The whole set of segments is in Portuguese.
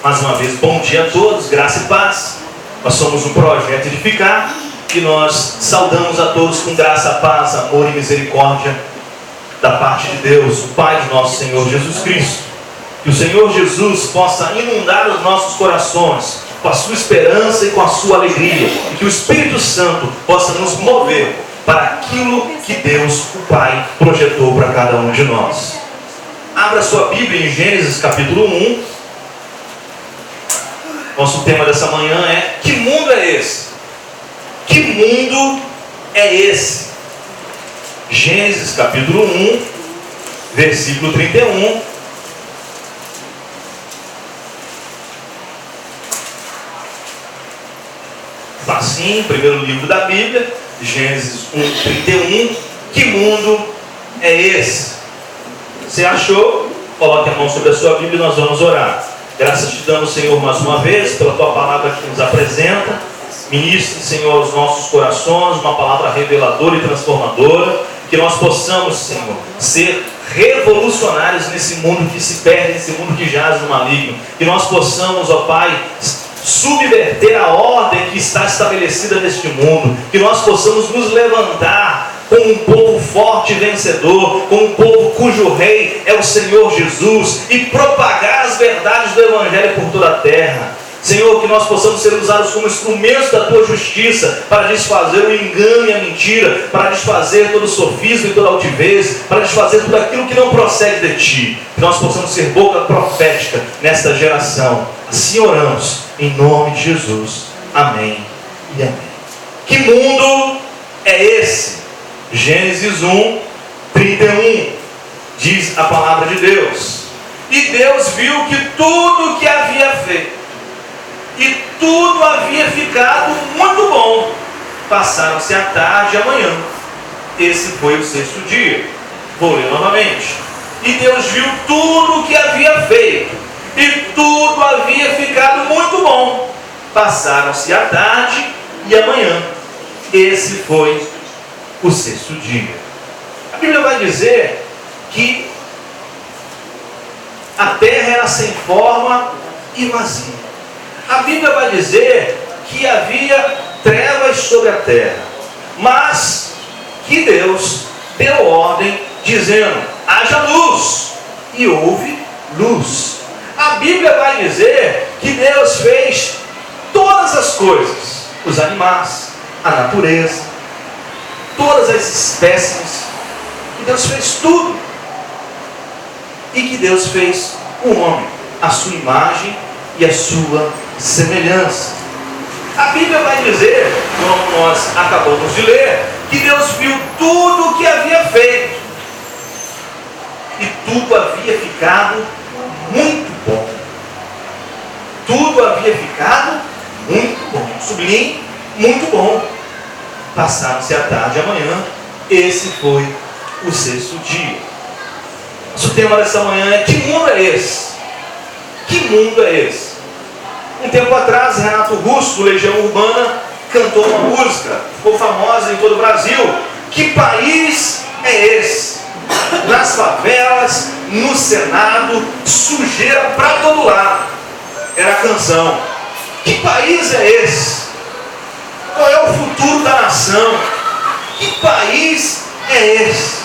Mais uma vez, bom dia a todos, graça e paz. Nós somos um projeto Edificar e nós saudamos a todos com graça, paz, amor e misericórdia da parte de Deus, o Pai de nosso Senhor Jesus Cristo. Que o Senhor Jesus possa inundar os nossos corações com a sua esperança e com a sua alegria, e que o Espírito Santo possa nos mover para aquilo que Deus, o Pai, projetou para cada um de nós. Abra sua Bíblia em Gênesis capítulo 1. Nosso tema dessa manhã é: que mundo é esse? Que mundo é esse? Gênesis capítulo 1, versículo 31. Assim, primeiro livro da Bíblia, Gênesis 1, 31. Que mundo é esse? Você achou? Coloque a mão sobre a sua Bíblia e nós vamos orar. Graças te damos, Senhor, mais uma vez, pela tua palavra que nos apresenta. Ministre, Senhor, aos nossos corações uma palavra reveladora e transformadora. Que nós possamos, Senhor, ser revolucionários nesse mundo que se perde, nesse mundo que jaz no maligno. Que nós possamos, ó Pai, subverter a ordem que está estabelecida neste mundo. Que nós possamos nos levantar como um povo forte e vencedor, como um povo cujo rei é o Senhor Jesus, e propagar as verdades do Evangelho por toda a terra. Senhor, que nós possamos ser usados como instrumentos da tua justiça para desfazer o engano e a mentira, para desfazer todo o sofisma e toda a altivez, para desfazer tudo aquilo que não procede de ti. Que nós possamos ser boca profética nesta geração. Assim oramos, em nome de Jesus. Amém e amém. Que mundo é esse? Gênesis 1, 31, diz a palavra de Deus: e Deus viu que tudo o que havia feito, e tudo havia ficado muito bom. Passaram-se a tarde e a manhã. Esse foi o sexto dia. Vou ler novamente. E Deus viu tudo o que havia feito, e tudo havia ficado muito bom. Passaram-se a tarde e a manhã. Esse foi o sexto dia. A Bíblia vai dizer que a terra era sem forma e vazia. A Bíblia vai dizer que havia trevas sobre a terra, mas que Deus deu ordem dizendo: haja luz, e houve luz. A Bíblia vai dizer que Deus fez todas as coisas, os animais, a natureza, todas as espécies, que Deus fez tudo, e que Deus fez o homem, a sua imagem e a sua semelhança. A Bíblia vai dizer, como nós acabamos de ler, que Deus viu tudo o que havia feito, e tudo havia ficado muito bom. Tudo havia ficado muito bom. Sublime, muito bom. Passaram-se a tarde e a manhã. Esse foi o sexto dia. Nosso tema dessa manhã é: que mundo é esse? Que mundo é esse? Um tempo atrás, Renato Russo, do Legião Urbana, cantou uma música, ficou famosa em todo o Brasil. Que país é esse? Nas favelas, no Senado, sujeira para todo lado. Era a canção. Que país é esse? Qual é o futuro da nação? Que país é esse?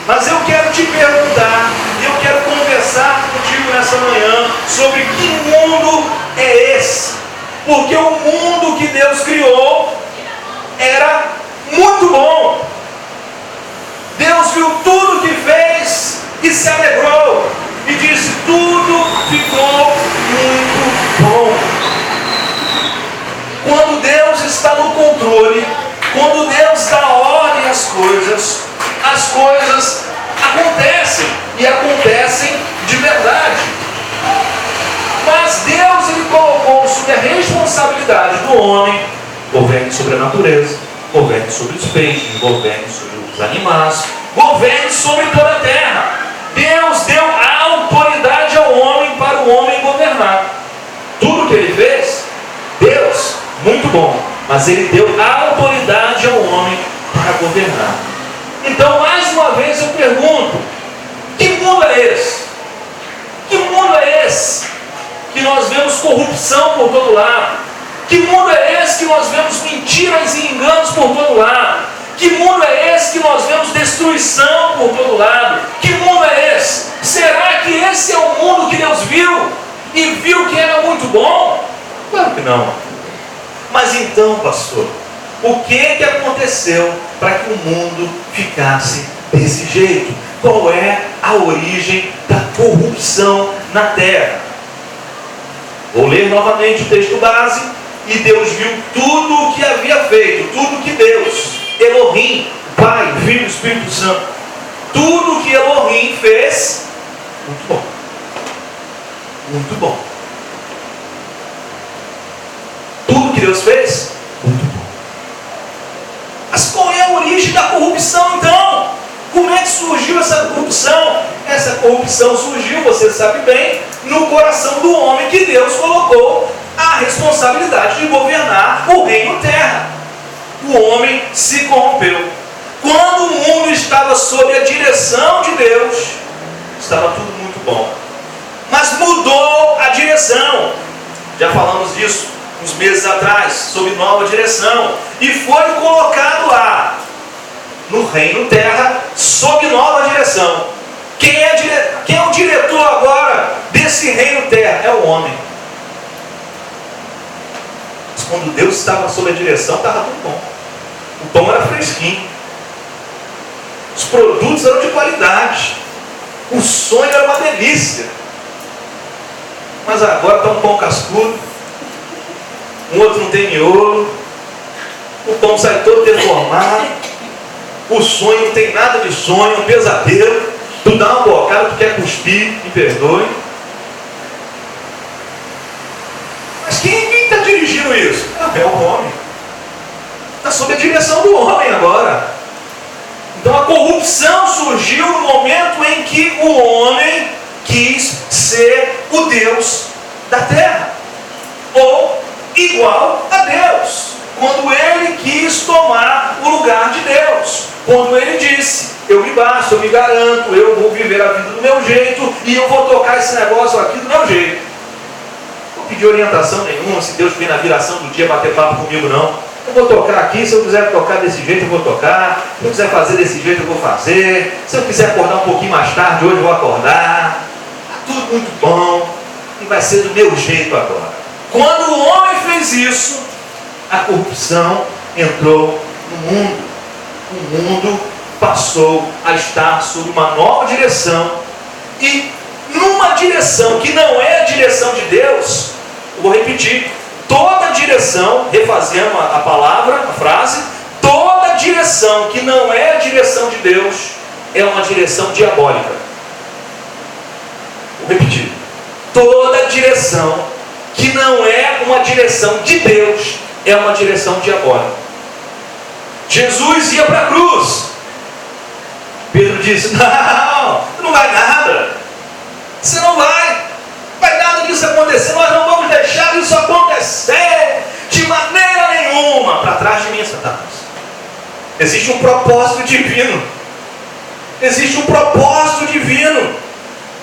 Mas eu quero te perguntar, eu quero conversar contigo nessa manhã sobre que mundo é esse. Porque o mundo que Deus criou era muito bom. Deus viu tudo que fez e se alegrou. E disse: tudo ficou muito bom. Quando Deus está no controle, quando Deus dá ordem às coisas acontecem, e acontecem de verdade. Mas Deus, Ele colocou sob a responsabilidade do homem: governe sobre a natureza, governe sobre os peixes, governe sobre os animais, governe sobre toda a terra. Deus deu a autoridade ao homem para o homem governar. Tudo que Ele fez, Deus, muito bom, mas Ele deu a autoridade ao homem para governar. Então, mais uma vez eu pergunto: que mundo é esse? Que mundo é esse? que nós vemos corrupção por todo lado? Que mundo é esse que nós vemos mentiras e enganos por todo lado? Que mundo é esse que nós vemos destruição por todo lado? Que mundo é esse? Será que esse é o mundo que Deus viu? E viu que era muito bom? Claro que não. Mas então, pastor, o que aconteceu para que o mundo ficasse desse jeito? Qual é a origem da corrupção na terra? Vou ler novamente o texto base. E Deus viu tudo o que havia feito, tudo que Deus, Elohim, Pai, Filho e Espírito Santo, tudo que Elohim fez, muito bom. Muito bom. Tudo que Deus fez, muito bom. Mas qual é a origem da corrupção então? Como é que surgiu essa corrupção? Essa corrupção surgiu, você sabe bem, no coração do homem que Deus colocou a responsabilidade de governar o reino terra. O homem se corrompeu. Quando o mundo estava sob a direção de Deus, estava tudo muito bom. Mas mudou a direção. Já falamos disso uns meses atrás, sob nova direção. E foi colocado lá, no reino terra, sob nova direção. Quem é o diretor agora desse reino terra? É o homem. Mas quando Deus estava sob a direção, estava tudo bom. O pão era fresquinho. Os produtos eram de qualidade. O sonho era uma delícia. Mas agora está um pão cascudo. Um outro não tem miolo. O pão sai todo deformado. O sonho não tem nada de sonho, é um pesadelo. Tu dá uma bocada, tu quer cuspir, me perdoe. Mas quem está dirigindo isso? É o homem. Está sob a direção do homem agora. Então a corrupção surgiu no momento em que o homem quis ser o Deus da terra, ou igual a Deus, quando ele quis tomar o lugar de Deus, quando ele disse: eu me basto, eu me garanto, eu vou viver a vida do meu jeito e eu vou tocar esse negócio aqui do meu jeito. Não pedi orientação nenhuma, se Deus vem na viração do dia bater papo comigo, não. Eu vou tocar aqui, se eu quiser tocar desse jeito eu vou tocar, se eu quiser fazer desse jeito eu vou fazer, se eu quiser acordar um pouquinho mais tarde hoje eu vou acordar. Está tudo muito bom e vai ser do meu jeito agora. Quando o homem fez isso, a corrupção entrou no mundo. O mundo passou a estar sob uma nova direção, e numa direção que não é a direção de Deus. Eu vou repetir: toda direção, refazendo a palavra, a frase, toda direção que não é a direção de Deus é uma direção diabólica. Vou repetir: toda direção que não é uma direção de Deus é uma direção diabólica. Jesus ia para a cruz. Pedro disse: não, não vai nada. Você não vai nada disso acontecer. Nós não vamos deixar isso acontecer de maneira nenhuma. Para trás de mim, Satanás. Existe um propósito divino. Existe um propósito divino.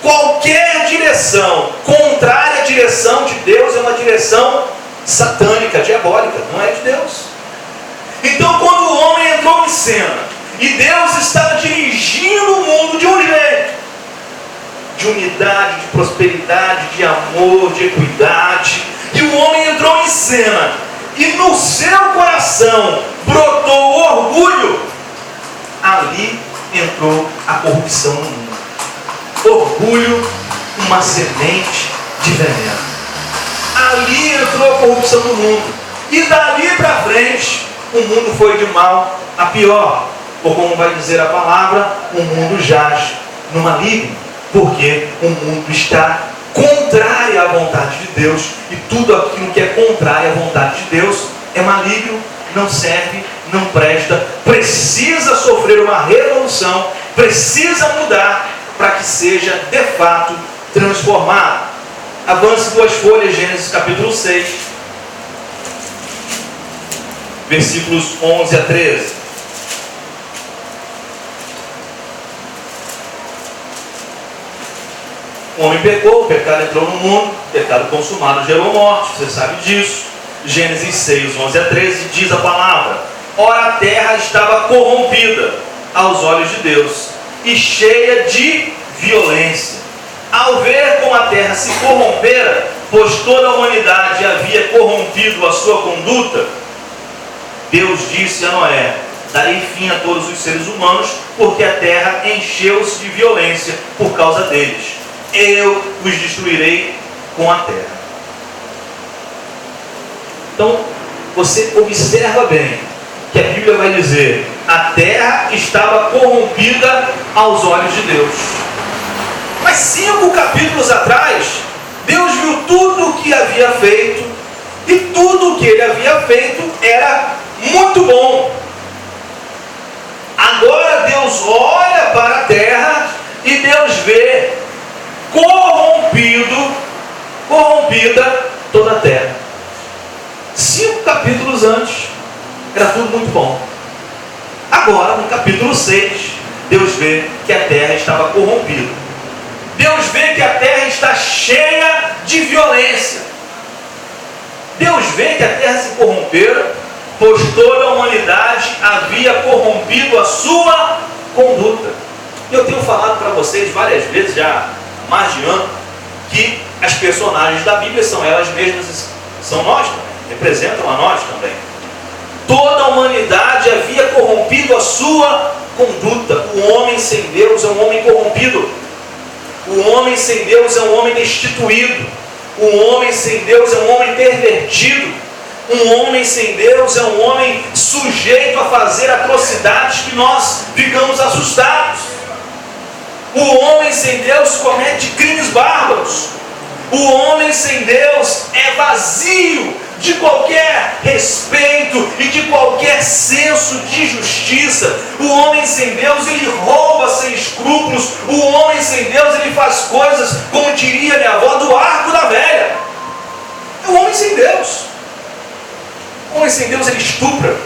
Qualquer direção contrária à direção de Deus é uma direção satânica, diabólica, não é de Deus. Então, quando o homem entrou em cena e Deus estava dirigindo o mundo de um jeito, de unidade, de prosperidade, de amor, de equidade, e o homem entrou em cena e no seu coração brotou o orgulho, ali entrou a corrupção no mundo. Orgulho, uma semente de veneno. Ali entrou a corrupção no mundo. E dali para frente, o mundo foi de mal a pior. Ou como vai dizer a palavra, o mundo jaz no maligno. Porque o mundo está contrário à vontade de Deus. E tudo aquilo que é contrário à vontade de Deus é maligno, não serve, não presta. Precisa sofrer uma revolução, precisa mudar para que seja de fato transformado. Avance 2 folhas, Gênesis capítulo 6, versículos 11 a 13. O homem pecou, o pecado entrou no mundo, o pecado consumado gerou morte, você sabe disso. Gênesis 6, 11 a 13, diz a palavra: ora a terra estava corrompida aos olhos de Deus e cheia de violência. Ao ver como a terra se corrompera, pois toda a humanidade havia corrompido a sua conduta, Deus disse a Noé: darei fim a todos os seres humanos, porque a terra encheu-se de violência por causa deles. Eu os destruirei com a terra. Então, você observa bem que a Bíblia vai dizer: a terra estava corrompida aos olhos de Deus. Mas 5 capítulos atrás, Deus viu tudo o que havia feito, e tudo o que ele havia feito era muito bom. Agora Deus olha para a terra e Deus vê corrompida toda a terra. 5 capítulos antes, era tudo muito bom. Agora, no capítulo 6, Deus vê que a terra estava corrompida. Deus vê que a terra está cheia de violência. Deus vê que a terra se corrompera, pois toda a humanidade havia corrompido a sua conduta. Eu tenho falado para vocês várias vezes, já há mais de ano, que as personagens da Bíblia são elas mesmas, são nós também, representam a nós também. Toda a humanidade havia corrompido a sua conduta. O homem sem Deus é um homem corrompido. O homem sem Deus é um homem destituído. O homem sem Deus é um homem pervertido. Um homem sem Deus é um homem sujeito a fazer atrocidades que nós ficamos assustados. O homem sem Deus comete crimes bárbaros. O homem sem Deus é vazio de qualquer respeito e de qualquer senso de justiça. O homem sem Deus, ele rouba sem escrúpulos. O homem sem Deus, ele faz coisas, como diria minha avó, do arco da velha. É o homem sem Deus. O homem sem Deus, ele estupra.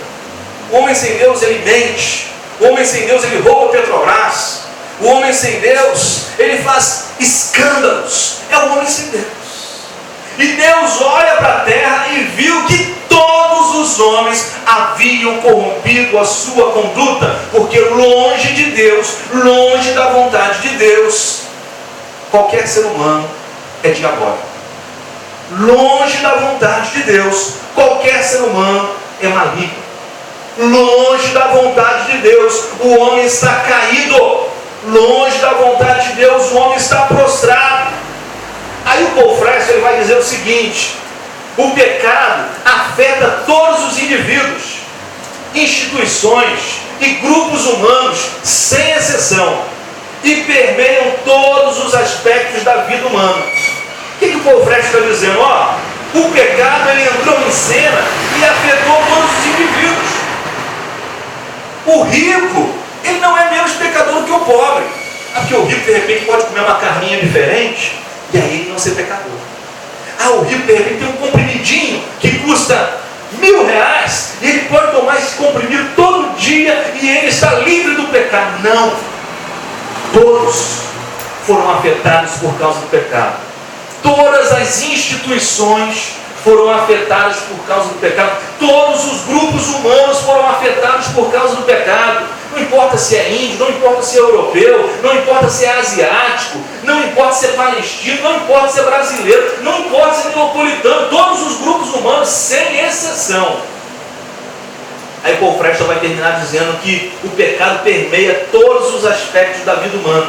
O homem sem Deus, ele mente. O homem sem Deus, ele rouba Petrobras. O homem sem Deus, ele faz escândalos. É o homem sem Deus. E Deus olha para a terra e viu que todos os homens haviam corrompido a sua conduta, porque longe de Deus, longe da vontade de Deus, qualquer ser humano é diabólico. Longe da vontade de Deus, qualquer ser humano é maligno. Longe da vontade de Deus, o homem está caído. Longe da vontade de Deus, o homem está prostrado. Aí o Paul Fresco, ele vai dizer o seguinte: o pecado afeta todos os indivíduos, instituições e grupos humanos, sem exceção, e permeiam todos os aspectos da vida humana. O que o Paul Fresco está dizendo? O pecado, ele entrou em cena e afetou todos os indivíduos. O rico, ele não é menos pecador que o pobre. Porque o rico de repente pode comer uma carninha diferente e aí ele não ser pecador. O rico de repente tem um comprimidinho que custa R$1.000 e ele pode tomar esse comprimido todo dia e ele está livre do pecado. Não. Todos foram afetados por causa do pecado. Todas as instituições foram afetadas por causa do pecado. Todos os grupos humanos foram afetados por causa do pecado. Não importa se é índio, não importa se é europeu, não importa se é asiático, não importa se é palestino, não importa se é brasileiro, não importa se é neapolitano, todos os grupos humanos, sem exceção. Aí Paul Fresco vai terminar dizendo que o pecado permeia todos os aspectos da vida humana,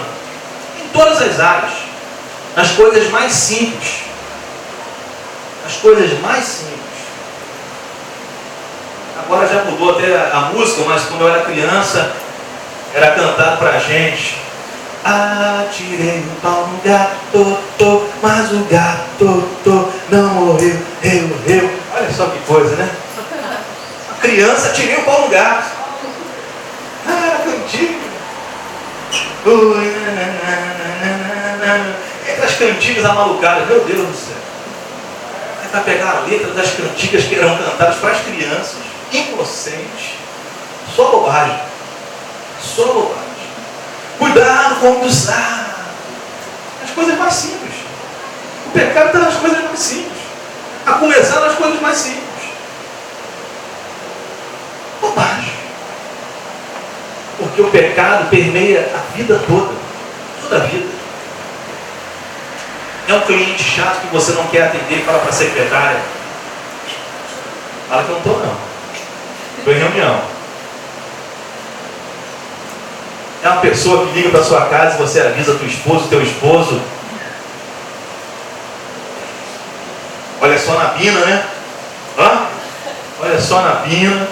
em todas as áreas, nas coisas mais simples. As coisas mais simples. Agora já mudou até a música, mas quando eu era criança, era cantado pra gente: atirei um pau no gato, mas o gato não morreu, morreu. Olha só que coisa, né? A criança, atirei o pau no gato. Cantiga. Aquelas cantigas amalucadas, meu Deus do céu. Para pegar a letra das cantigas que eram cantadas para as crianças, inocentes, só bobagem, só bobagem. Cuidado com o sabe. As As coisas mais simples. O pecado está nas coisas mais simples. A começar nas coisas mais simples. Bobagem. Porque o pecado permeia a vida toda. Toda a vida. É um cliente chato que você não quer atender e fala para a secretária: fala que eu não estou não. Estou em reunião. É uma pessoa que liga para sua casa e você avisa teu esposo. Olha só na Bina, né? Hã? Olha só na Bina.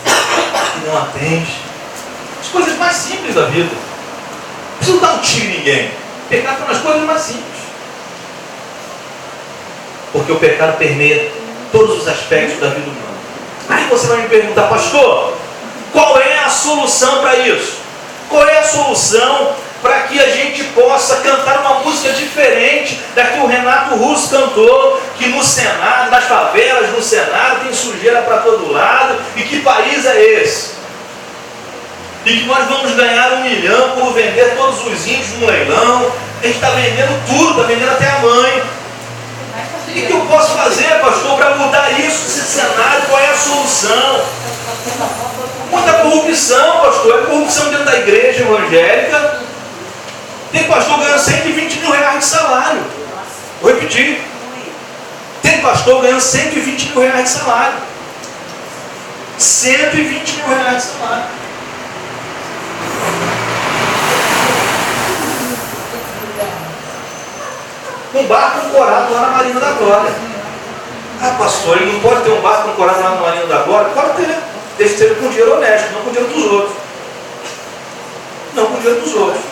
E não atende. As coisas mais simples da vida. Não precisa dar um tiro em ninguém. O pecado está nas coisas mais simples. Porque o pecado permeia todos os aspectos da vida humana. Aí você vai me perguntar: pastor, qual é a solução para isso? Qual é a solução para que a gente possa cantar uma música diferente da que o Renato Russo cantou, que no Senado, nas favelas, no Senado, tem sujeira para todo lado? E que país é esse? E que nós vamos ganhar 1 milhão por vender todos os índios no leilão. A gente está vendendo tudo, está vendendo até a mãe. O que eu posso fazer, pastor, para mudar isso, esse cenário? Qual é a solução? Muita corrupção, pastor. É corrupção dentro da igreja evangélica. Tem pastor ganhando 120 mil reais de salário. Vou repetir. Tem pastor ganhando 120 mil reais de salário. 120 mil reais de salário. Um barco ancorado lá na Marina da Glória. Ah, pastor, ele não pode ter um barco ancorado lá na Marina da Glória? Pode ter. Deve ser com dinheiro honesto, não com dinheiro dos outros. Não com dinheiro dos outros.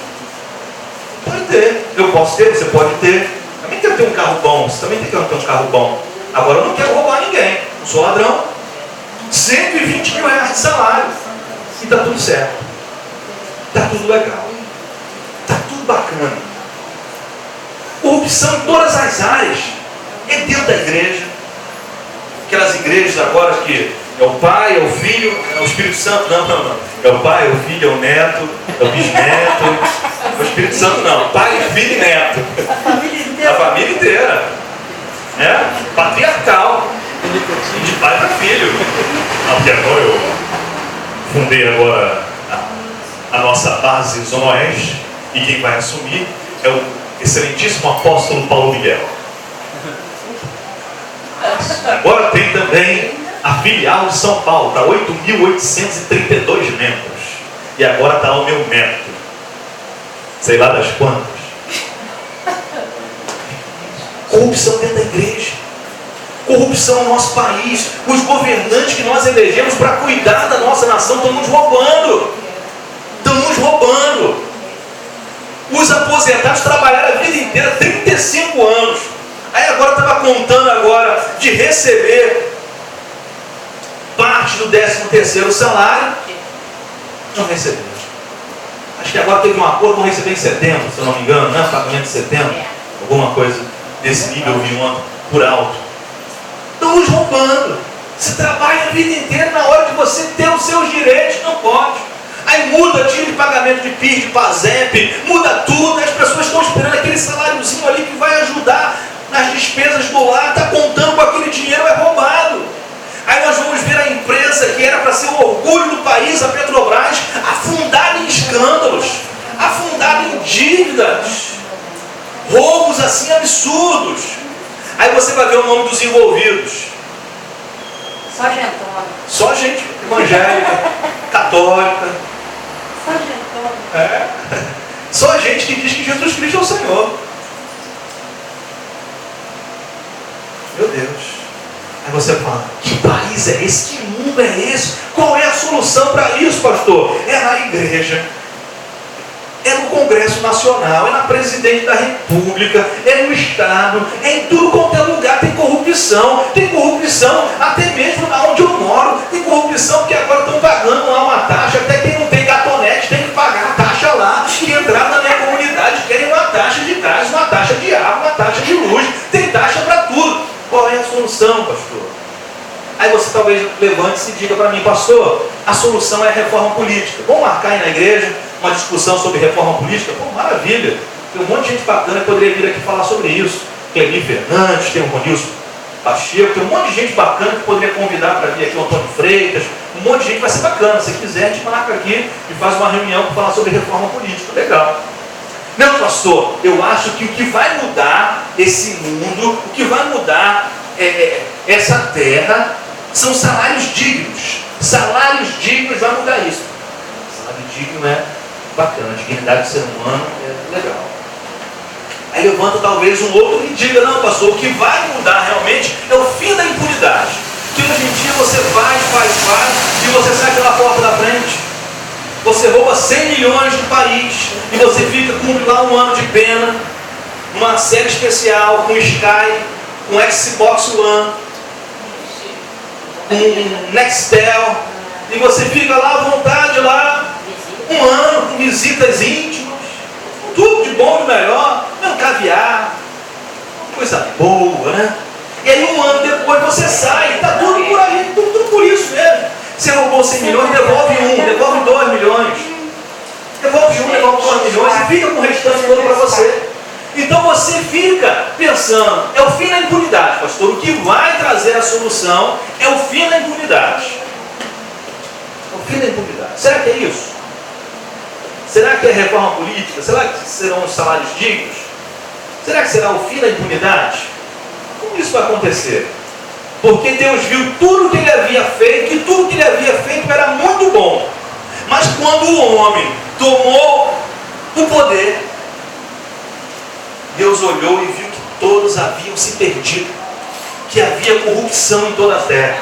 Pode ter. Eu posso ter, você pode ter. Também quero ter um carro bom. Você também tem que ter um carro bom. Agora eu não quero roubar ninguém. Não sou ladrão. 120 mil reais de salário. E está tudo certo. Está tudo legal. Está tudo bacana. Corrupção em todas as áreas. É dentro da igreja. Aquelas igrejas agora que é o Pai, é o Filho, é o Espírito Santo. Não. É o Pai, é o Filho, é o Neto, é o Bisneto. É o Espírito Santo não. Pai, Filho e Neto. A família inteira. É? Patriarcal. De pai para filho. Porque agora eu fundei agora a nossa base Zona Oeste. E quem vai assumir é o excelentíssimo apóstolo Paulo Miguel. Agora tem também a filial de São Paulo, para 8.832 membros. E agora está o meu neto. Sei lá das quantas. Corrupção dentro da igreja. Corrupção no nosso país. Os governantes que nós elegemos para cuidar da nossa nação estão nos roubando. Estão nos roubando. Os aposentados trabalharam a vida inteira, 35 anos. Aí agora estava contando agora de receber parte do 13º salário. Não recebeu. Acho que agora teve um acordo, vão receber em setembro, se eu não me engano, né? Pagamento de setembro. Alguma coisa desse nível eu vi ontem, por alto. Estão nos roubando. Você trabalha a vida inteira, na hora de você ter os seus direitos, não pode. Aí muda dia de pagamento de PIS, de PASEP, muda tudo. As pessoas estão esperando aquele saláriozinho ali que vai ajudar nas despesas do lar, está contando com aquele dinheiro, é roubado. Aí nós vamos ver a empresa que era para ser o orgulho do país, a Petrobras, afundada em escândalos, afundada em dívidas, roubos assim absurdos. Aí você vai ver o nome dos envolvidos. Só gentona. Só gente evangélica, católica. Só gentona. É. Só gente que diz que Jesus Cristo é o Senhor. Meu Deus. Aí você fala: que país é esse? Que mundo é esse? Qual é a solução para isso, pastor? É na igreja, é no Congresso Nacional, é na Presidente da República, é no Estado, é em tudo quanto é lugar. Tem corrupção até mesmo onde eu moro. Tem corrupção porque agora estão pagando lá uma taxa. Até quem não tem gatonete tem que pagar a taxa lá. E entrar na minha comunidade querem uma taxa de gás, uma taxa de água, uma taxa de luz. Tem taxa para tudo. Qual é a solução, pastor? Aí você talvez levante-se e diga para mim: pastor, a solução é a reforma política. Vamos marcar aí na igreja uma discussão sobre reforma política? Pô, maravilha. Tem um monte de gente bacana que poderia vir aqui falar sobre isso. Clemir Fernandes, tem o Ronilson Pacheco, tem um monte de gente bacana que poderia convidar para vir aqui, o Antônio Freitas, um monte de gente, vai ser bacana. Se quiser, a gente marca aqui e faz uma reunião para falar sobre reforma política. Legal. Não, pastor, eu acho que o que vai mudar esse mundo, o que vai mudar essa terra, são salários dignos. Salários dignos vai mudar isso. Salário digno é bacana, a dignidade do ser humano é legal. Aí levanta talvez um outro e diga, não, pastor, o que vai mudar realmente é o fim da impunidade. Que hoje em dia você faz, e você sai pela porta da frente. Você rouba 100 milhões do país e você fica com lá um ano de pena, uma série especial com Sky, com Xbox One, com Nextel, e você fica lá à vontade, lá um ano com visitas íntimas, tudo de bom e do melhor, um caviar, coisa boa, né? E aí um ano depois você sai, está tudo por aí, tudo por isso mesmo. Você roubou 100 milhões, devolve 2 milhões. Devolve 2 milhões e fica com o restante todo para você. Então você fica pensando, é o fim da impunidade, pastor. O que vai trazer a solução é o fim da impunidade. É o fim da impunidade. Será que é isso? Será que é reforma política? Será que serão os salários dignos? Será que será o fim da impunidade? Como isso vai acontecer? Porque Deus viu tudo que ele havia feito, e tudo que ele havia feito era muito bom. Mas quando o homem tomou o poder, Deus olhou e viu que todos haviam se perdido, que havia corrupção em toda a terra.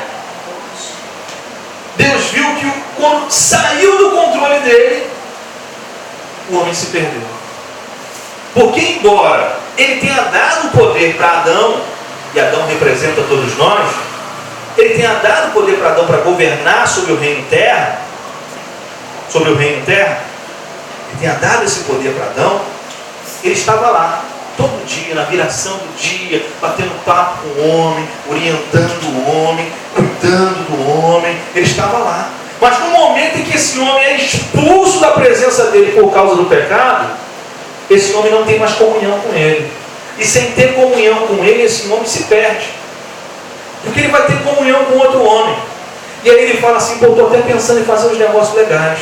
Deus viu que quando saiu do controle dele, o homem se perdeu. Porque embora ele tenha dado o poder para Adão, e Adão representa todos nós, ele tenha dado o poder para Adão para governar sobre o reino terra, ele tenha dado esse poder para Adão, ele estava lá, todo dia, na viração do dia, batendo papo com o homem, orientando o homem, cuidando do homem, ele estava lá. Mas no momento em que esse homem é expulso da presença dele por causa do pecado, esse homem não tem mais comunhão com ele. E sem ter comunhão com ele, esse homem se perde. Porque ele vai ter comunhão com outro homem. E aí ele fala assim, pô, estou até pensando em fazer uns negócios legais.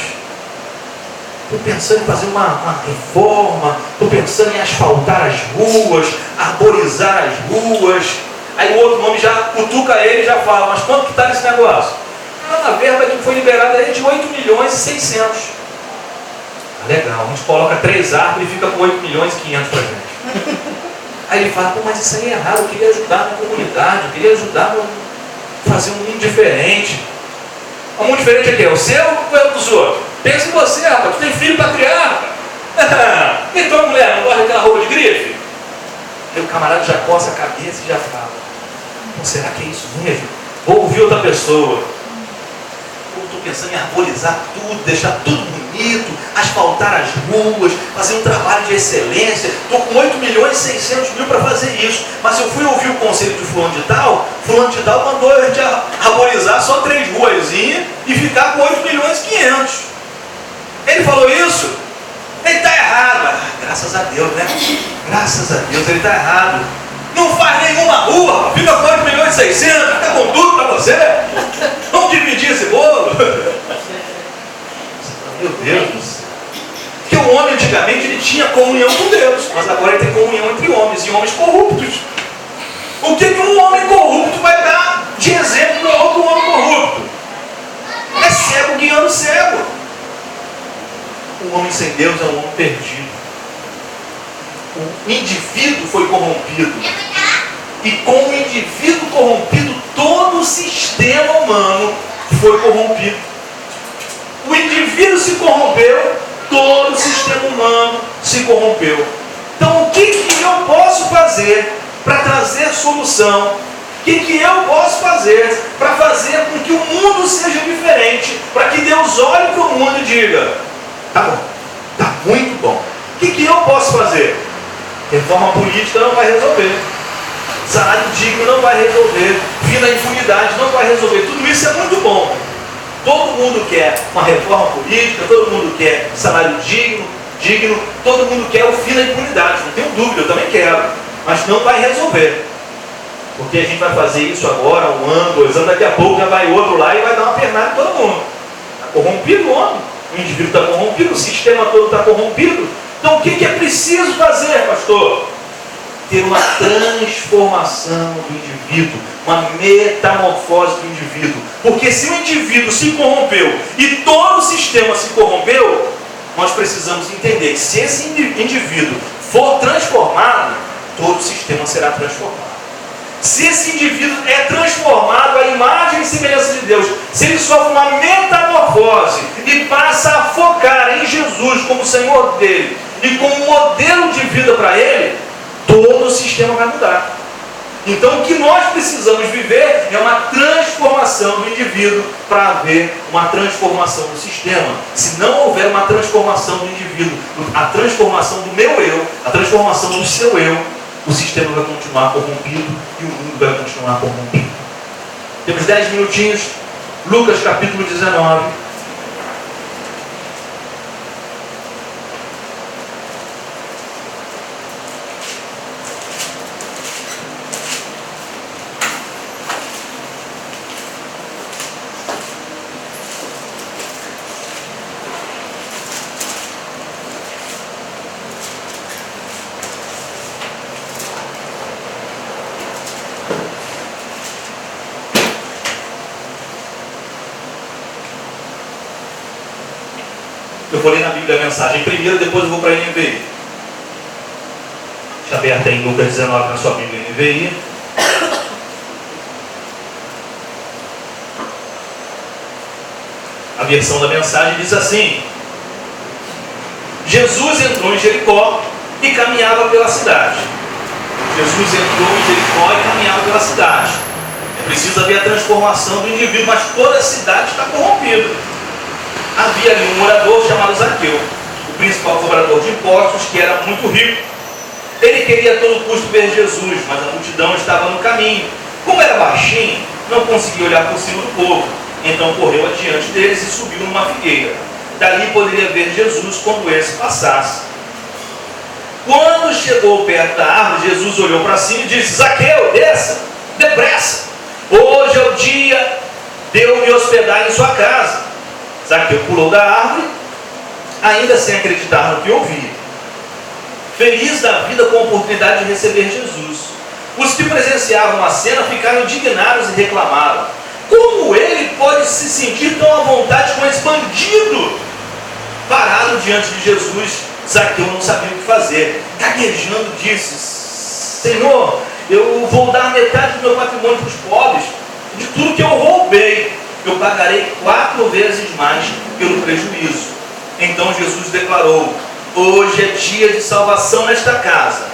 Estou pensando em fazer uma reforma. Estou pensando em asfaltar as ruas, arborizar as ruas. Aí o outro homem já cutuca ele e já fala, mas quanto que está nesse negócio? A verba que foi liberada é de 8 milhões e 600. Legal, a gente coloca 3 árvores e fica com 8 milhões e 500 para a gente. Aí ele fala, pô, mas isso aí é errado, eu queria ajudar a comunidade, eu queria ajudar a fazer um mundo diferente. O mundo diferente é o quê? O seu ou é o dos outros? Pensa em você, rapaz, tu tem filho para criar, rapaz. Então, mulher, não gosta daquela roupa de grife? Aí o camarada já coça a cabeça e já fala, pô, será que é isso mesmo? Vou ouvir outra pessoa. Estou pensando em arborizar tudo, deixar tudo bonito, asfaltar as ruas, fazer um trabalho de excelência. Estou com 8 milhões e 600 mil para fazer isso. Mas eu fui ouvir o conselho de fulano de tal mandou a gente arborizar só 3 ruazinhas e ficar com 8 milhões e 500. Ele falou isso? Ele está errado. Graças a Deus, né? Graças a Deus, ele está errado. Não faz nenhuma rua, fica com 8 milhões e 600, fica com tudo para você. Vamos dividir esse bolo. Meu Deus do céu. Porque o homem antigamente ele tinha comunhão com Deus, mas agora ele tem comunhão entre homens e homens corruptos. O que um homem corrupto vai dar de exemplo para outro homem corrupto? É cego guiando cego. O homem sem Deus é um homem perdido. O indivíduo foi corrompido. E com o indivíduo corrompido, todo o sistema humano foi corrompido. O indivíduo se corrompeu, todo o sistema humano se corrompeu. Então o que eu posso fazer para trazer solução? O que eu posso fazer para fazer com que o mundo seja diferente? Para que Deus olhe para o mundo e diga, tá bom, tá muito bom. O que eu posso fazer? Reforma política não vai resolver. Salário digno não vai resolver. Fim da impunidade não vai resolver. Tudo isso é muito bom. Todo mundo quer uma reforma política, todo mundo quer salário digno, digno. Todo mundo quer o fim da impunidade, não tenho dúvida, eu também quero. Mas não vai resolver. Porque a gente vai fazer isso agora, 1 ano, 2 anos, daqui a pouco já vai outro lá e vai dar uma pernada em todo mundo. Está corrompido o homem, o indivíduo está corrompido, o sistema todo está corrompido. Então o que é preciso fazer, pastor? Ter uma transformação do indivíduo, uma metamorfose do indivíduo. Porque se o indivíduo se corrompeu e todo o sistema se corrompeu, nós precisamos entender que se esse indivíduo for transformado, todo o sistema será transformado. Se esse indivíduo é transformado à imagem e semelhança de Deus, se ele sofre uma metamorfose e passa a focar em Jesus como Senhor dele e como modelo de vida para ele, todo o sistema vai mudar. Então o que nós precisamos viver é uma transformação do indivíduo para haver uma transformação do sistema. Se não houver uma transformação do indivíduo, a transformação do meu eu, a transformação do seu eu, o sistema vai continuar corrompido e o mundo vai continuar corrompido. Temos 10 minutinhos. Lucas capítulo 19. Eu vou ler na Bíblia a mensagem primeiro, depois eu vou para a NVI. Deixa aberta em Lucas 19 na sua Bíblia NVI. A versão da mensagem diz assim: Jesus entrou em Jericó e caminhava pela cidade. Jesus entrou em Jericó e caminhava pela cidade. É preciso haver a transformação do indivíduo, mas toda a cidade está corrompida. Havia ali um morador chamado Zaqueu, o principal cobrador de impostos, que era muito rico. Ele queria a todo custo ver Jesus, mas a multidão estava no caminho. Como era baixinho, não conseguia olhar por cima do povo. Então correu adiante deles e subiu numa figueira. Dali poderia ver Jesus quando esse passasse. Quando chegou perto da árvore, Jesus olhou para cima e disse: Zaqueu, desça, depressa. Hoje é o dia de eu me hospedar em sua casa. Zaqueu pulou da árvore, ainda sem acreditar no que ouvia. Feliz da vida com a oportunidade de receber Jesus. Os que presenciavam a cena ficaram indignados e reclamaram: como ele pode se sentir tão à vontade com esse bandido? Parado diante de Jesus, Zaqueu não sabia o que fazer. Gaguejando disse: Senhor, eu vou dar metade do meu patrimônio para os pobres. De tudo que eu roubei, eu pagarei 4 vezes mais pelo prejuízo. Então Jesus declarou: hoje é dia de salvação nesta casa.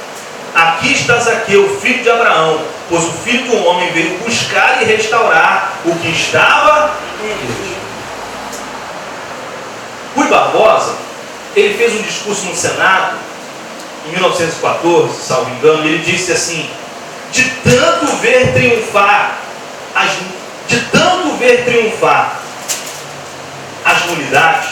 Aqui está Zaqueu, filho de Abraão, pois o Filho do Homem veio buscar e restaurar o que estava perdido. Rui Barbosa, ele fez um discurso no Senado em 1914, salvo engano, e ele disse assim: de tanto ver triunfar as nulidades,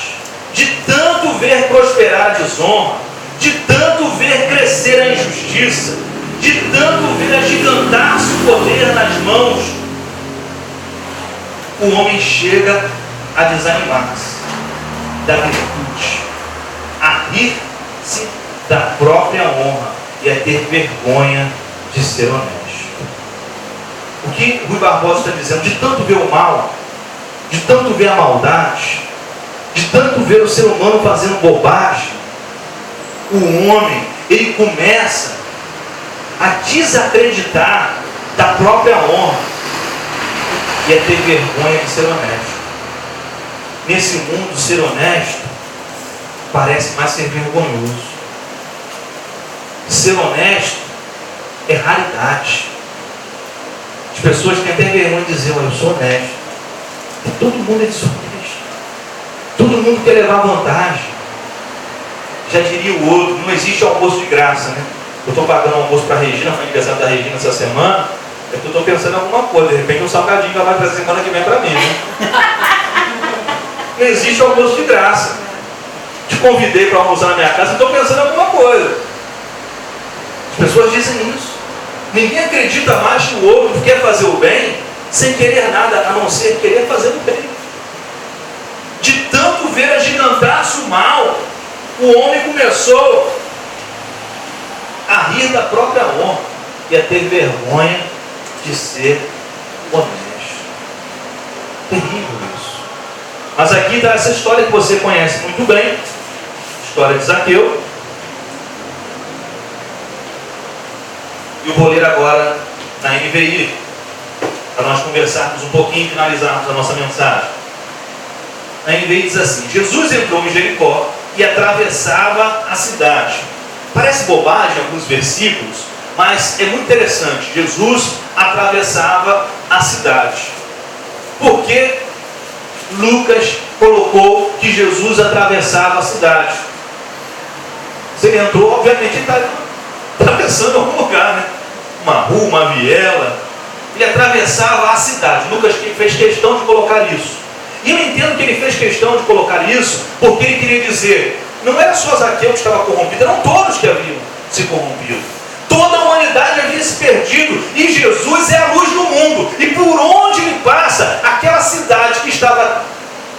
de tanto ver prosperar a desonra, de tanto ver crescer a injustiça, de tanto ver agigantar-se o poder nas mãos, o homem chega a desanimar-se da virtude, a rir-se da própria honra e a ter vergonha de ser honesto. O que Rui Barbosa está dizendo? De tanto ver o mal, de tanto ver a maldade, de tanto ver o ser humano fazendo bobagem, o homem, ele começa a desacreditar da própria honra e a ter vergonha de ser honesto. Nesse mundo, ser honesto parece mais ser vergonhoso. Ser honesto é raridade. As pessoas têm até vergonha de dizer: olha, eu sou honesto. E todo mundo é desonesto. Todo mundo quer levar vantagem. Já diria o outro: não existe almoço de graça, né? Eu estou pagando almoço para a Regina, foi aniversário da Regina essa semana. É que eu estou pensando em alguma coisa. De repente um salgadinho vai para a semana que vem para mim, né? Não existe almoço de graça. te convidei para almoçar na minha casa e estou pensando em alguma coisa. As pessoas dizem isso. Ninguém acredita mais que o outro quer fazer o bem sem querer nada, a não ser querer fazer o bem. De tanto ver agigantar-se o mal, o homem começou a rir da própria honra e a ter vergonha de ser honesto. Terrível isso. Mas aqui está essa história que você conhece muito bem, história de Zaqueu. E eu vou ler agora na NVI, para nós conversarmos um pouquinho e finalizarmos a nossa mensagem. Na NVI diz assim: Jesus entrou em Jericó e atravessava a cidade. Parece bobagem alguns versículos, mas é muito interessante. Jesus atravessava a cidade. Por que Lucas colocou que Jesus atravessava a cidade? Se ele entrou, obviamente ele está atravessando algum lugar, né? Uma rua, uma viela. Ele atravessava a cidade. Lucas fez questão de colocar isso. E eu entendo que ele fez questão de colocar isso porque ele queria dizer, não era só Zaqueu que estava corrompido, eram todos que haviam se corrompido. Toda a humanidade havia se perdido e Jesus é a luz do mundo. E por onde ele passa, aquela cidade que estava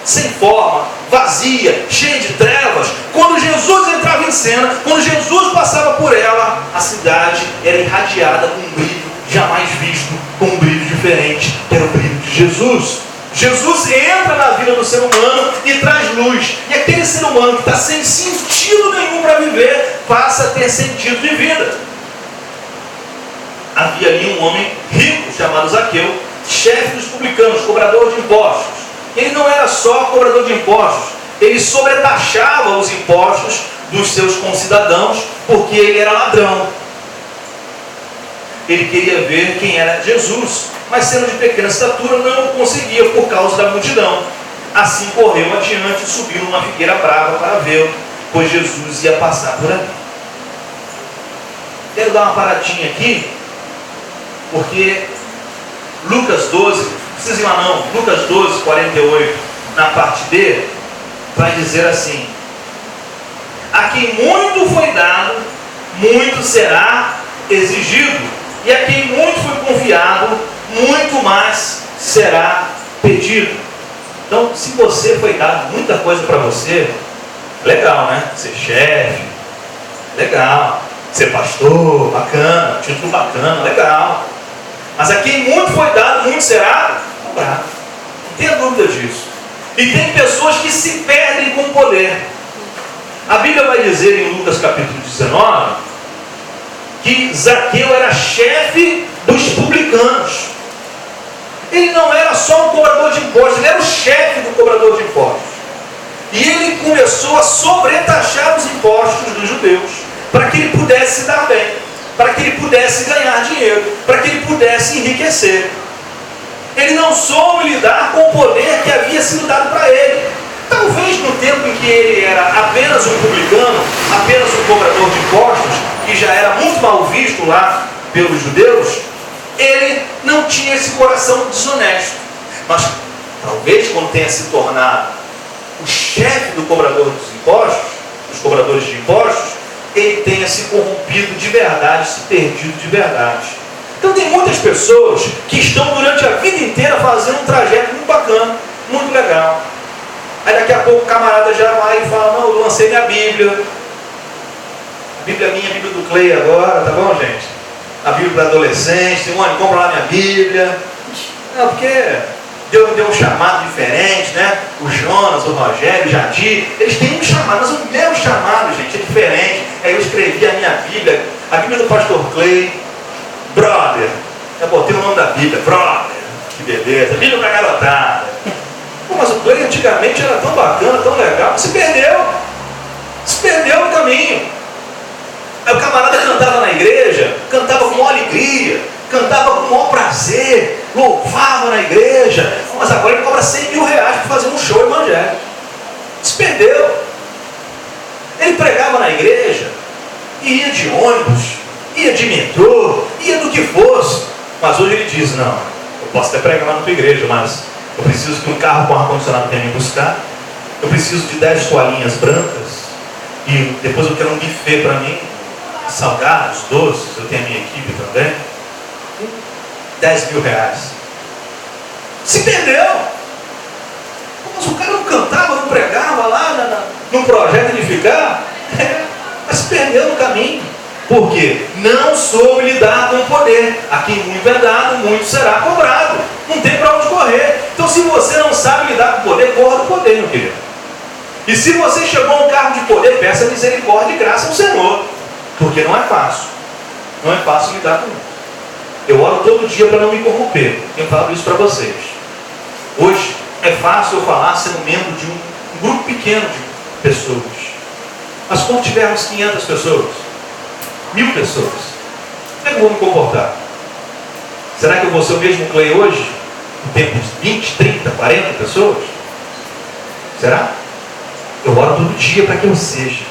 sem forma, vazia, cheia de trevas, quando Jesus entrava em cena, quando Jesus passava por ela, a cidade era irradiada com um brilho jamais visto, com um brilho diferente, que era o brilho de Jesus. Jesus entra na vida do ser humano e traz luz. E aquele ser humano que está sem sentido nenhum para viver, passa a ter sentido de vida. Havia ali um homem rico, chamado Zaqueu, chefe dos publicanos, cobrador de impostos. Ele não era só cobrador de impostos, ele sobretaxava os impostos dos seus concidadãos, porque ele era ladrão. Ele queria ver quem era Jesus, mas sendo de pequena estatura não conseguia por causa da multidão. Assim correu adiante e subiu numa figueira brava para vê-lo, pois Jesus ia passar por ali. Quero dar uma paradinha aqui, porque Lucas 12, não precisa ir lá não, Lucas 12, 48, na parte D, vai dizer assim: a quem muito foi dado, muito será exigido. E a quem muito foi confiado, muito mais será pedido. Então, se você foi dado muita coisa para você, legal, né? Ser chefe, legal. Ser pastor, bacana. Título bacana, legal. Mas a quem muito foi dado, muito será cobrado. Não tenha dúvida disso. E tem pessoas que se perdem com o poder. A Bíblia vai dizer em Lucas capítulo 19, que Zaqueu era chefe dos publicanos. Ele não era só um cobrador de impostos, ele era o chefe do cobrador de impostos. E ele começou a sobretaxar os impostos dos judeus, para que ele pudesse se dar bem, para que ele pudesse ganhar dinheiro, para que ele pudesse enriquecer. Ele não soube lidar com o poder que havia sido dado para ele. Talvez no tempo em que ele era apenas um publicano, apenas um cobrador de impostos, que já era muito mal visto lá pelos judeus, ele não tinha esse coração desonesto. Mas talvez quando tenha se tornado o chefe do cobrador dos impostos, dos cobradores de impostos, ele tenha se corrompido de verdade, se perdido de verdade. Então tem muitas pessoas que estão durante a vida inteira fazendo um trajeto muito bacana, muito legal. Aí daqui a pouco o camarada já vai e fala, não, eu lancei minha Bíblia. A Bíblia é minha, a Bíblia do Clay agora, tá bom, gente? A Bíblia para adolescente, Simone, compra lá minha Bíblia. Não, porque Deus me deu um chamado diferente, né? O Jonas, o Rogério, o Jadir, eles têm um chamado, mas o meu chamado, gente, é diferente. Aí eu escrevi a minha Bíblia, a Bíblia do pastor Clay, brother. Eu botei o nome da Bíblia, brother. Que beleza, Bíblia para garotada. Pô, mas o Clay antigamente era tão bacana, tão legal, se perdeu. Se perdeu no caminho. Aí o camarada cantava na igreja, cantava com maior alegria, cantava com maior prazer, louvava na igreja, mas agora ele cobra 100 mil reais para fazer um show evangélico. Se perdeu. Ele pregava na igreja, ia de ônibus, ia de metrô, ia do que fosse, mas hoje ele diz, não, eu posso até pregar lá na tua igreja, mas eu preciso que um carro com ar-condicionado venha me buscar, eu preciso de 10 toalhinhas brancas, e depois eu quero um buffet para mim, salgados, doces, eu tenho a minha equipe também, 10 mil reais. Se perdeu. Mas o cara não cantava, não pregava lá no projeto Edificar, mas se perdeu no caminho. Por quê? Não soube lidar com o poder. A quem muito é dado, muito será cobrado. Não tem para onde correr. Então, se você não sabe lidar com o poder, corra do poder, meu querido. E se você chegou a um cargo de poder, peça misericórdia e graça ao Senhor. Porque não é fácil. Não é fácil lidar com isso. Eu oro todo dia para não me corromper. Eu falo isso para vocês. Hoje é fácil eu falar sendo membro de um grupo pequeno de pessoas. Mas quando tivermos 500 pessoas, 1000 pessoas, como é que eu vou me comportar? Será que eu vou ser o mesmo Clay hoje? Em tempos de 20, 30, 40 pessoas? Será? Eu oro todo dia para que eu seja.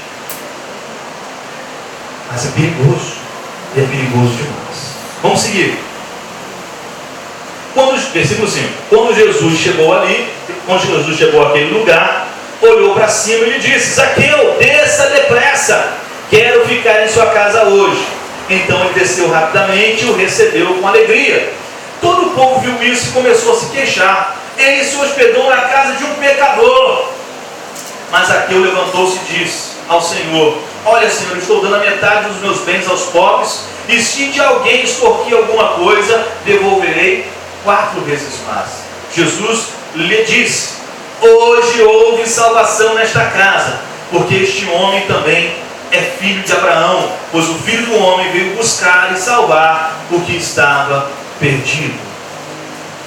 Mas é perigoso. E é perigoso demais. Vamos seguir. Versículo 5. Quando Jesus chegou ali, quando Jesus chegou àquele lugar, olhou para cima e lhe disse: Zaqueu, desça depressa, quero ficar em sua casa hoje. Então ele desceu rapidamente e o recebeu com alegria. Todo o povo viu isso e começou a se queixar. Ele se hospedou na casa de um pecador. Mas Zaqueu levantou-se e disse ao Senhor: Olha, Senhor, eu estou dando a metade dos meus bens aos pobres, e se de alguém extorquir alguma coisa, devolverei 4 vezes mais. Jesus lhe disse: Hoje houve salvação nesta casa, porque este homem também é filho de Abraão, pois o Filho do Homem veio buscar e salvar o que estava perdido.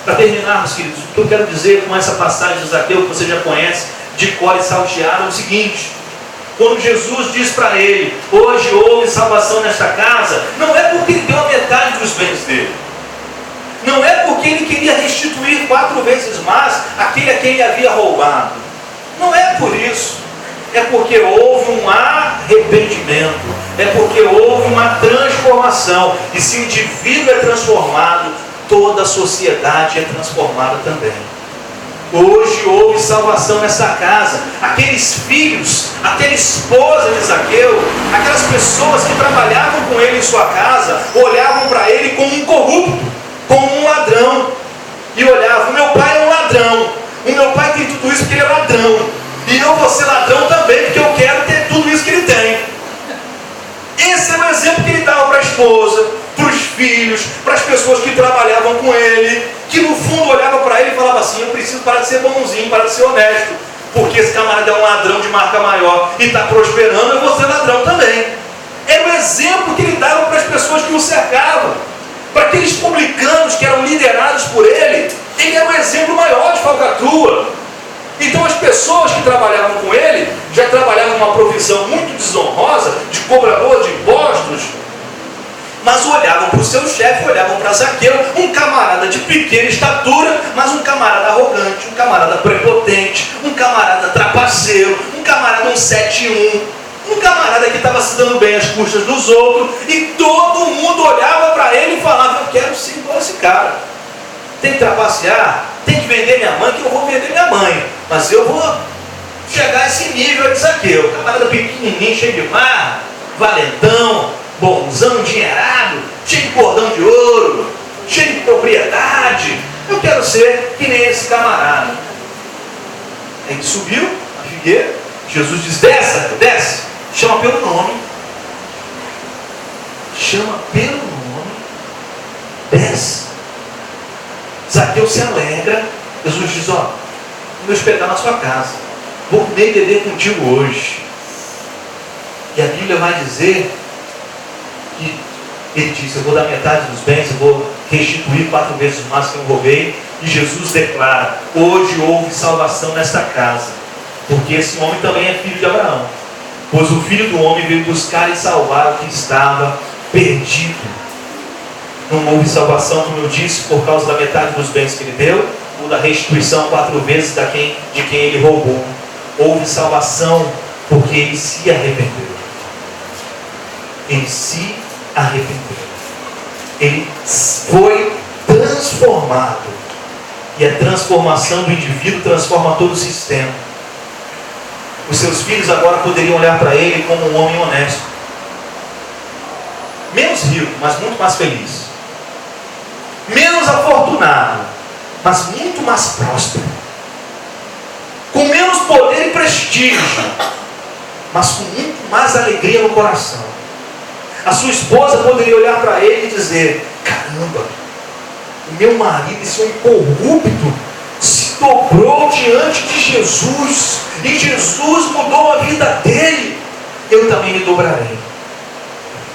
Para terminarmos, queridos, o que eu quero dizer com essa passagem de Zaqueu, que você já conhece, de cor e salteado, é o seguinte: quando Jesus diz para ele: hoje houve salvação nesta casa, não é porque ele deu a metade dos bens dele, não é porque ele queria restituir 4 vezes mais aquele a quem ele havia roubado, não é por isso. É porque houve um arrependimento, é porque houve uma transformação, e se o indivíduo é transformado, toda a sociedade é transformada também. Hoje houve salvação nessa casa. Aqueles filhos, aquela esposa de Zaqueu, aquelas pessoas que trabalhavam com ele em sua casa, olhavam para ele como um corrupto, como um ladrão, e olhavam: meu pai é um ladrão, o meu pai tem tudo isso porque ele é ladrão, e eu vou ser ladrão também porque eu quero ter tudo isso que ele tem. Esse é o exemplo que ele dava para a esposa, para os filhos, para as pessoas que trabalhavam com ele, que no fundo olhavam para ele e falavam assim: eu preciso parar de ser bonzinho, parar de ser honesto, porque esse camarada é um ladrão de marca maior e está prosperando, eu vou ser ladrão também. Era o exemplo que ele dava para as pessoas que o cercavam, para aqueles publicanos que eram liderados por ele. Ele era o exemplo maior de falcatrua. Então as pessoas que trabalhavam com ele já trabalhavam numa profissão muito desonrosa, de cobrador de impostos, mas olhavam para o seu chefe, olhavam para Zaqueu, um camarada de pequena estatura, mas um camarada arrogante, um camarada prepotente, um camarada trapaceiro, um camarada 171, um camarada que estava se dando bem às custas dos outros, e todo mundo olhava para ele e falava: eu quero ser igual esse cara. Tem que trapacear, tem que vender minha mãe, que eu vou vender minha mãe, mas eu vou chegar a esse nível de Zaqueu, camarada pequenininho, cheio de mar, valentão, bonzão, endinheirado, cheio de cordão de ouro, cheio de propriedade. Eu quero ser que nem esse camarada. Aí ele subiu a figueira. Jesus diz: desce, desce. Chama pelo nome. Chama pelo nome. Desce. Zaqueu se alegra. Jesus diz: ó, vou me hospedar na sua casa, vou comer e beber contigo hoje. E a Bíblia vai dizer que ele disse: eu vou dar metade dos bens, eu vou restituir 4 vezes mais que eu roubei. E Jesus declara: hoje houve salvação nesta casa, porque esse homem também é filho de Abraão, pois o Filho do Homem veio buscar e salvar o que estava perdido. Não houve salvação, como eu disse, por causa da metade dos bens que ele deu, ou da restituição 4 vezes de quem ele roubou. Houve salvação porque ele se arrependeu. Ele se arrependeu. Ele foi transformado. E a transformação do indivíduo transforma todo o sistema. Os seus filhos agora poderiam olhar para ele como um homem honesto. Menos rico, mas muito mais feliz. Menos afortunado, mas muito mais próspero. Com menos poder e prestígio, mas com muito mais alegria no coração. A sua esposa poderia olhar para ele e dizer: caramba, o meu marido, esse homem corrupto, se dobrou diante de Jesus, e Jesus mudou a vida dele, eu também me dobrarei.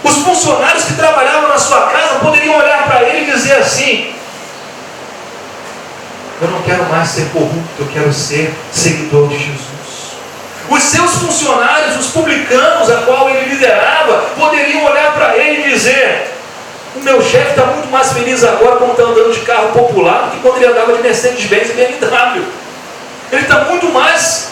Os funcionários que trabalhavam na sua casa poderiam olhar para ele e dizer assim: eu não quero mais ser corrupto, eu quero ser seguidor de Jesus. Os seus funcionários, os publicanos a qual ele liderava, poderiam olhar para ele e dizer: o meu chefe está muito mais feliz agora quando está andando de carro popular do que quando ele andava de Mercedes-Benz e BMW. Ele está muito mais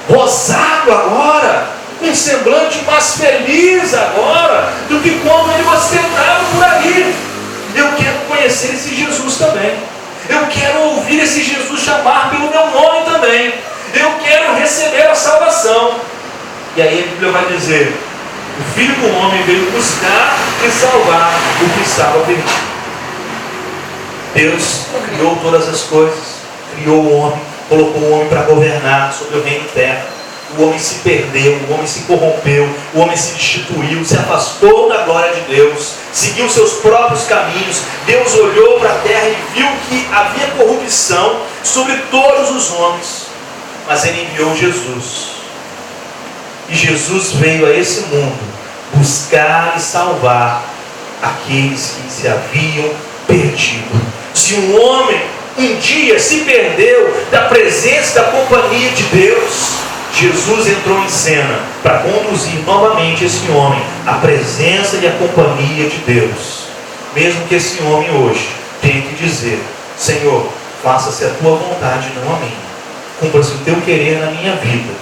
rosado agora, com um semblante mais feliz agora, do que quando ele ostentava por aí. Eu quero conhecer esse Jesus também. Eu quero ouvir esse Jesus chamar pelo meu nome também. Eu quero receber a salvação. E aí a Bíblia vai dizer: o Filho do Homem veio buscar e salvar o que estava perdido. Deus criou todas as coisas, criou o homem, colocou o homem para governar sobre o reino terra. O homem se perdeu, o homem se corrompeu, o homem se destituiu, se afastou da glória de Deus, seguiu seus próprios caminhos. Deus olhou para a terra e viu que havia corrupção sobre todos os homens, mas Ele enviou Jesus. E Jesus veio a esse mundo buscar e salvar aqueles que se haviam perdido. Se um homem um dia se perdeu da presença, da companhia de Deus, Jesus entrou em cena para conduzir novamente esse homem à presença e à companhia de Deus. Mesmo que esse homem hoje tenha que dizer: Senhor, faça-se a tua vontade, não a minha. Cumpra-se o teu querer na minha vida.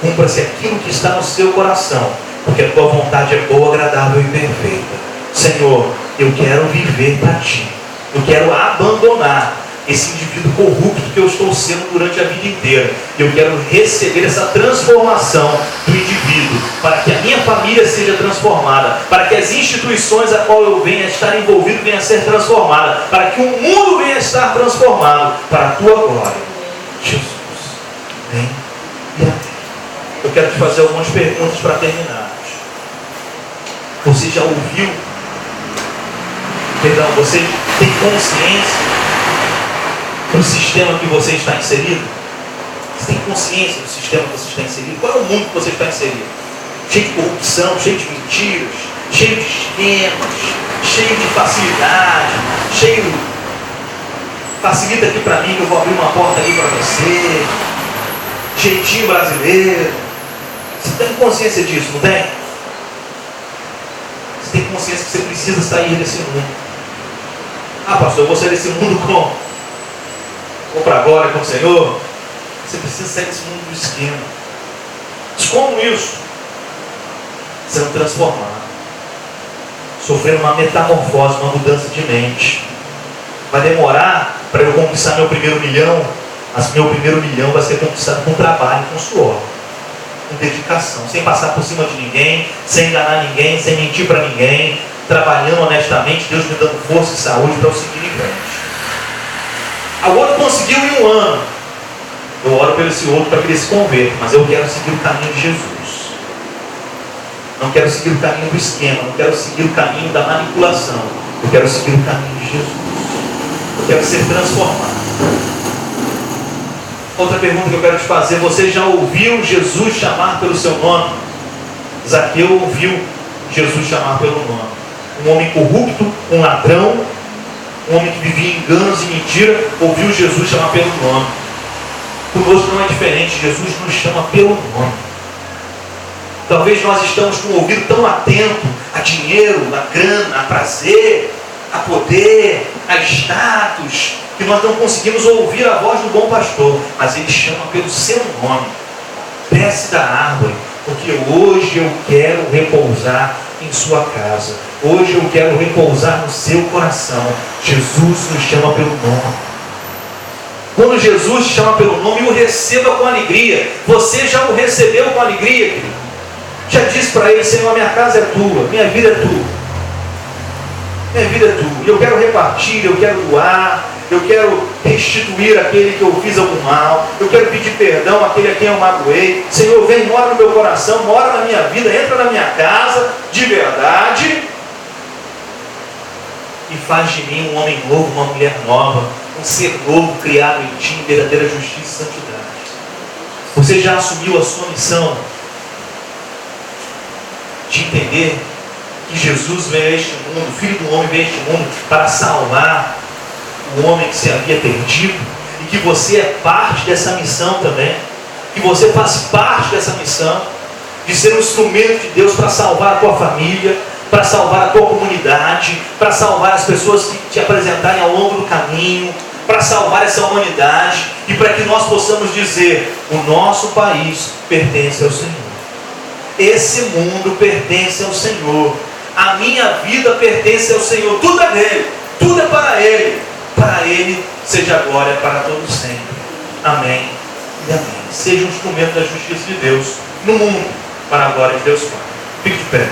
Cumpra-se aquilo que está no seu coração, porque a tua vontade é boa, agradável e perfeita. Senhor, eu quero viver para ti. Eu quero abandonar esse indivíduo corrupto que eu estou sendo durante a vida inteira. Eu quero receber essa transformação do indivíduo, para que a minha família seja transformada, para que as instituições a qual eu venha a estar envolvido venham a ser transformadas, para que o mundo venha a estar transformado para a tua glória. Jesus, amém e amém. Eu quero te fazer algumas perguntas para terminar. Você já ouviu? Você tem consciência do sistema que você está inserido? Você tem consciência do sistema que você está inserido? Qual é o mundo que você está inserido? Cheio de corrupção, cheio de mentiras, cheio de esquemas, cheio de facilidade, cheio... Facilita aqui para mim que eu vou abrir uma porta ali para você. Jeitinho brasileiro. Você tem consciência disso, não tem? Você tem consciência que você precisa sair desse mundo. Ah, pastor, eu vou sair desse mundo como? Vou para a glória com o Senhor. Você precisa sair desse mundo do esquema. Mas como isso? Sendo transformado, sofrendo uma metamorfose, uma mudança de mente. Vai demorar para eu conquistar meu primeiro milhão, mas meu primeiro milhão vai ser conquistado com trabalho, com suor, com dedicação, sem passar por cima de ninguém, sem enganar ninguém, sem mentir para ninguém, trabalhando honestamente, Deus me dando força e saúde para eu seguir em frente. O outro conseguiu em 1 ano. Eu oro pelo esse outro para que ele se converta, mas eu quero seguir o caminho de Jesus. Não quero seguir o caminho do esquema, não quero seguir o caminho da manipulação. Eu quero seguir o caminho de Jesus. Eu quero ser transformado. Outra pergunta que eu quero te fazer: você já ouviu Jesus chamar pelo seu nome? Zaqueu ouviu Jesus chamar pelo nome. Um homem corrupto, um ladrão, um homem que vivia em enganos e mentira, ouviu Jesus chamar pelo nome. Conosco não é diferente. Jesus nos chama pelo nome. Talvez nós estamos com o ouvido tão atento a dinheiro, a grana, a prazer, a poder, a status, que nós não conseguimos ouvir a voz do bom pastor. Mas ele chama pelo seu nome. Desce da árvore, porque hoje eu quero repousar em sua casa. Hoje eu quero repousar no seu coração. Jesus nos chama pelo nome. Quando Jesus te chama pelo nome, o receba com alegria. Você já o recebeu com alegria, querido. Já disse para ele: Senhor, minha casa é tua, minha vida é tua. Minha vida é tua. E eu quero repartir, eu quero doar, eu quero restituir aquele que eu fiz algum mal, eu quero pedir perdão àquele a quem eu magoei. Senhor, vem, mora no meu coração, mora na minha vida, entra na minha casa, de verdade, e faz de mim um homem novo, uma mulher nova, um ser novo criado em ti, em verdadeira justiça e santidade. Você já assumiu a sua missão de entender que Jesus veio a este mundo, o Filho do Homem veio a este mundo para salvar o homem que se havia perdido, e que você é parte dessa missão também, que você faz parte dessa missão de ser um instrumento de Deus para salvar a tua família, para salvar a tua comunidade, para salvar as pessoas que te apresentarem ao longo do caminho, para salvar essa humanidade, e para que nós possamos dizer: o nosso país pertence ao Senhor, esse mundo pertence ao Senhor, a minha vida pertence ao Senhor, tudo é dele, tudo é para Ele seja a glória para todos sempre. Amém e amém. Seja um instrumento da justiça de Deus no mundo, para a glória de Deus Pai. Fique de pé.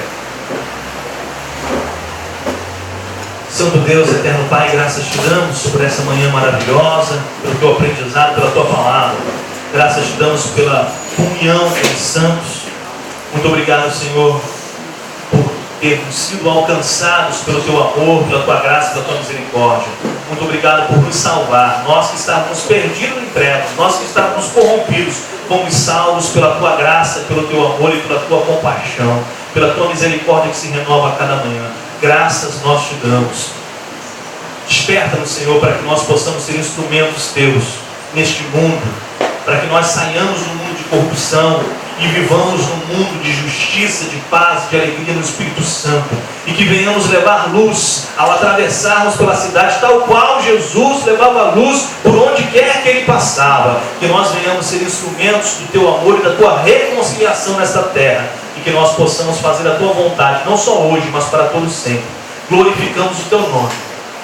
Santo Deus, eterno Pai, graças te damos por essa manhã maravilhosa, pelo teu aprendizado, pela tua palavra. Graças te damos pela comunhão com os santos. Muito obrigado, Senhor, por termos sido alcançados pelo teu amor, pela tua graça, pela tua misericórdia. Muito obrigado por nos salvar. Nós que estávamos perdidos em trevas, nós que estávamos corrompidos, fomos salvos pela tua graça, pelo teu amor e pela tua compaixão, pela tua misericórdia que se renova a cada manhã. Graças nós te damos. Desperta-nos, Senhor, para que nós possamos ser instrumentos teus neste mundo, para que nós saiamos do mundo de corrupção e vivamos num mundo de justiça, de paz, de alegria no Espírito Santo, e que venhamos levar luz ao atravessarmos pela cidade, tal qual Jesus levava luz por onde quer que ele passava. Que nós venhamos ser instrumentos do teu amor e da tua reconciliação nesta terra, e que nós possamos fazer a tua vontade, não só hoje, mas para todos sempre. Glorificamos o teu nome,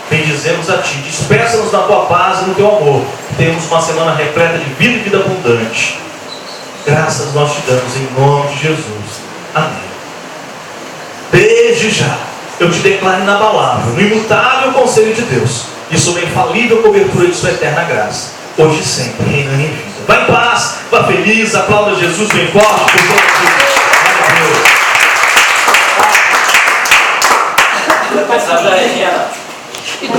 bendizemos a ti, despeça-nos na tua paz e no teu amor, que tenhamos uma semana repleta de vida e vida abundante. Graças nós te damos em nome de Jesus. Amém. Desde já eu te declaro inabalável, no imutável conselho de Deus, e sob a infalível cobertura de sua eterna graça, hoje e sempre, reinando em vida. Vá em paz, vá feliz, aplauda Jesus bem forte. Glória a Deus.